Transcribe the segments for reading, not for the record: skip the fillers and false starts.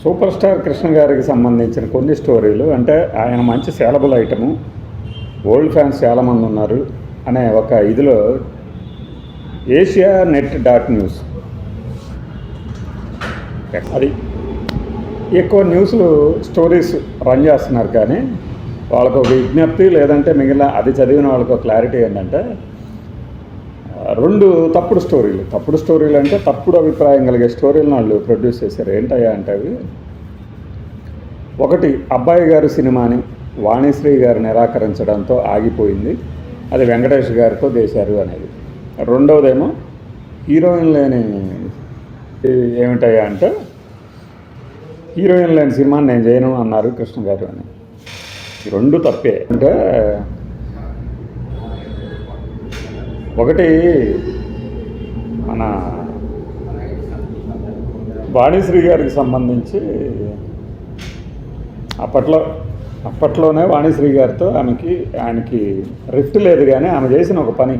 Super star Krishna గారికి సంబంధించిన కొన్ని స్టోరీలు అంటే ఆయన మంచి సేలబుల్ ఐటము, ఓల్డ్ ఫ్యాన్స్ చాలామంది ఉన్నారు అనే ఒక ఇదిలో asianet.news అది ఎక్కువ న్యూస్లు స్టోరీస్ రన్ చేస్తున్నారు. కానీ వాళ్ళకు ఒక విజ్ఞప్తి, లేదంటే మిగిలిన అది చదివిన వాళ్ళకు క్లారిటీ ఏంటంటే, రెండు తప్పుడు స్టోరీలు అంటే తప్పుడు అభిప్రాయం కలిగే స్టోరీలను వాళ్ళు ప్రొడ్యూస్ చేశారు. ఏంటయ్యా అంటే అవి, ఒకటి అబ్బాయి గారు సినిమాని వాణిశ్రీ గారు నిరాకరించడంతో ఆగిపోయింది, అది వెంకటేష్ గారితో చేశారు అనేది. రెండవదేమో హీరోయిన్ లేని ఏమిటయ్యా అంటే, హీరోయిన్ లేని సినిమాని నేను చేయను అన్నారు కృష్ణ గారు అని. ఈ రెండు తప్పే. అంటే ఒకటి మన వాణిశ్రీ గారికి సంబంధించి అప్పట్లోనే వాణిశ్రీ గారితో ఆయనకి రిఫ్ట్ లేదు. కానీ ఆమె చేసిన ఒక పని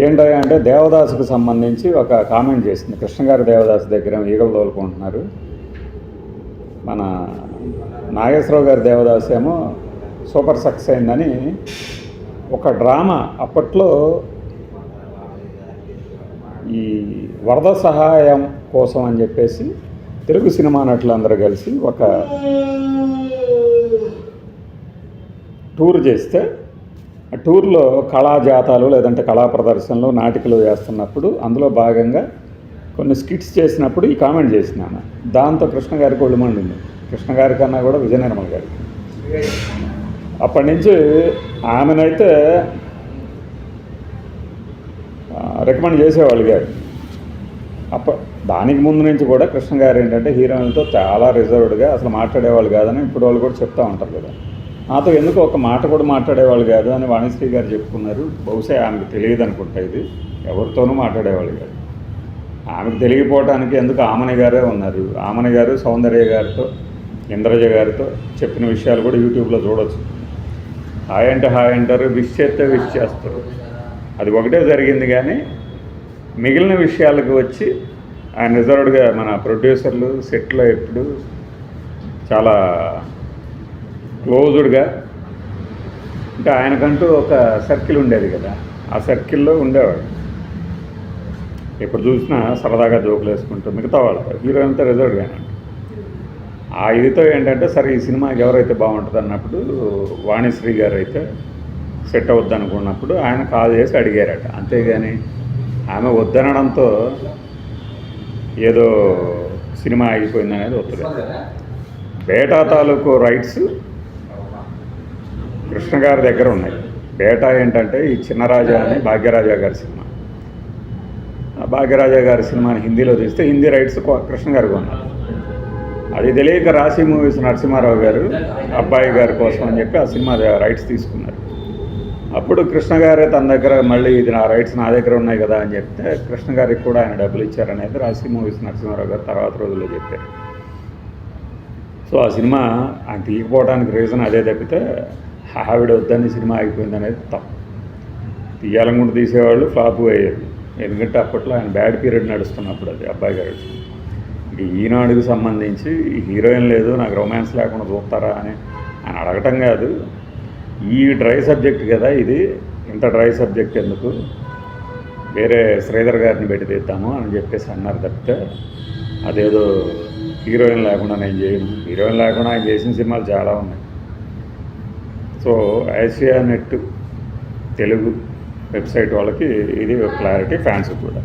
ఏంటంటే అంటే దేవదాసుకు సంబంధించి ఒక కామెంట్ చేసింది. కృష్ణ గారి దేవదాసు దగ్గర ఈగలు తోలుకుంటున్నారు, మన నాగేశ్వరరావు గారి దేవదాసు ఏమో సూపర్ సక్సెస్ అయిందని ఒక డ్రామా అప్పట్లో ఈ వరద సహాయం కోసం అని చెప్పేసి తెలుగు సినిమా నటులందరూ కలిసి ఒక టూర్ చేస్తే, ఆ టూర్లో కళాజాతాలు లేదంటే కళా ప్రదర్శనలు నాటికలు చేస్తున్నప్పుడు అందులో భాగంగా కొన్ని స్కిట్స్ చేసినప్పుడు ఈ కామెంట్ చేసినాను. దాంతో కృష్ణ గారికి ఒళ్ళు మండింది. కృష్ణ గారి కన్నా కూడా విజయ నిర్మల్ గారికి. అప్పటి నుంచి ఆమెనైతే రికమెండ్ చేసేవాళ్ళు గారు. దానికి ముందు నుంచి కూడా కృష్ణ గారు ఏంటంటే హీరోయిన్లతో చాలా రిజర్వ్డ్గా అసలు మాట్లాడేవాళ్ళు కాదని ఇప్పుడు వాళ్ళు కూడా చెప్తూ ఉంటారు కదా. నాతో ఎందుకు ఒక మాట కూడా మాట్లాడేవాళ్ళు కాదు అని వాణిశ్రీ గారు చెప్పుకున్నారు. బహుశా ఆమెకు తెలియదు అనుకుంటా, ఇది ఎవరితోనూ మాట్లాడేవాళ్ళు కాదు. ఆమెకు తెలియకపోవడానికి ఎందుకు ఆమని గారే ఉన్నారు. ఆమని గారు సౌందర్య గారితో, ఇంద్రజ గారితో చెప్పిన విషయాలు కూడా యూట్యూబ్లో చూడవచ్చు. హాయ్ అంటే హాయ్ అంటారు, విష్ చేస్తే విష్ చేస్తారు. అది ఒకటే జరిగింది. కానీ మిగిలిన విషయాలకు వచ్చి ఆయన రిజర్వ్డ్గా మన ప్రొడ్యూసర్లు సెట్లో ఎప్పుడు చాలా క్లోజ్డ్గా, ఇంకా ఆయనకంటూ ఒక సర్కిల్ ఉండేది కదా, ఆ సర్కిల్లో ఉండేవాడు. ఎప్పుడు చూసినా సరదాగా జోకులు వేసుకుంటూ మిగతా వాళ్ళతో, హీరోయిన్తో రిజర్వ్డ్గానే. ఆ ఇదితో ఏంటంటే సరే ఈ సినిమాకి ఎవరైతే బాగుంటుంది అన్నప్పుడు వాణిశ్రీ గారు అయితే సెట్ అవుద్ది అనుకున్నప్పుడు ఆయన కాల్ చేసి అడిగారట. అంతేగాని ఆమె వద్దనడంతో ఏదో సినిమా ఆగిపోయింది అనేది వస్తుంది. బేటా తాలూకు రైట్స్ కృష్ణ గారి దగ్గర ఉన్నాయి. బేటా ఏంటంటే ఈ చిన్నరాజా అని భాగ్యరాజా గారి సినిమా, భాగ్యరాజా గారి సినిమాని హిందీలో తీస్తే హిందీ రైట్స్ కృష్ణ గారికి ఉన్నారు. అది తెలియక రాశి మూవీస్ నరసింహారావు గారు అబ్బాయి గారి కోసం అని చెప్పి ఆ సినిమా రైట్స్ తీసుకున్నారు. అప్పుడు కృష్ణ గారే తన దగ్గర మళ్ళీ ఇది నా రైట్స్ నా దగ్గర ఉన్నాయి కదా అని చెప్తే కృష్ణ గారికి కూడా ఆయన డబ్బులు ఇచ్చారనేది రాశి మూవీస్ నరసింహారావు గారు తర్వాత రోజుల్లో చెప్పారు. సో ఆ సినిమా ఆయన తీయకపోవడానికి రీజన్ అదే తప్పితే ఆవిడ వద్దని సినిమా ఆగిపోయింది అనేది తప్పు. తీయాలనుకుంటూ తీసేవాళ్ళు ఫ్లాప్ అయ్యేది. ఎందుకంటే అప్పట్లో ఆయన బ్యాడ్ పీరియడ్ నడుస్తున్నప్పుడు అది అబ్బాయి గారు. ఈనాడుకు సంబంధించి హీరోయిన్ లేదు, నాకు రొమాన్స్ లేకుండా చూస్తారా అని ఆయన అడగటం కాదు. ఈ డ్రై సబ్జెక్ట్ కదా ఇది, ఇంత డ్రై సబ్జెక్ట్ ఎందుకు, వేరే శ్రీధర్ గారిని పెట్టి తీద్దాము అని చెప్పేసి అన్నారు తప్పితే అదేదో హీరోయిన్ లేకుండా నేను చేయను. హీరోయిన్ లేకుండా ఆయన చేసిన సినిమాలు చాలా ఉన్నాయి. సో ఏషియానెట్ తెలుగు వెబ్సైట్ వాళ్ళకి ఇది క్లారిటీ, ఫ్యాన్స్ కూడా.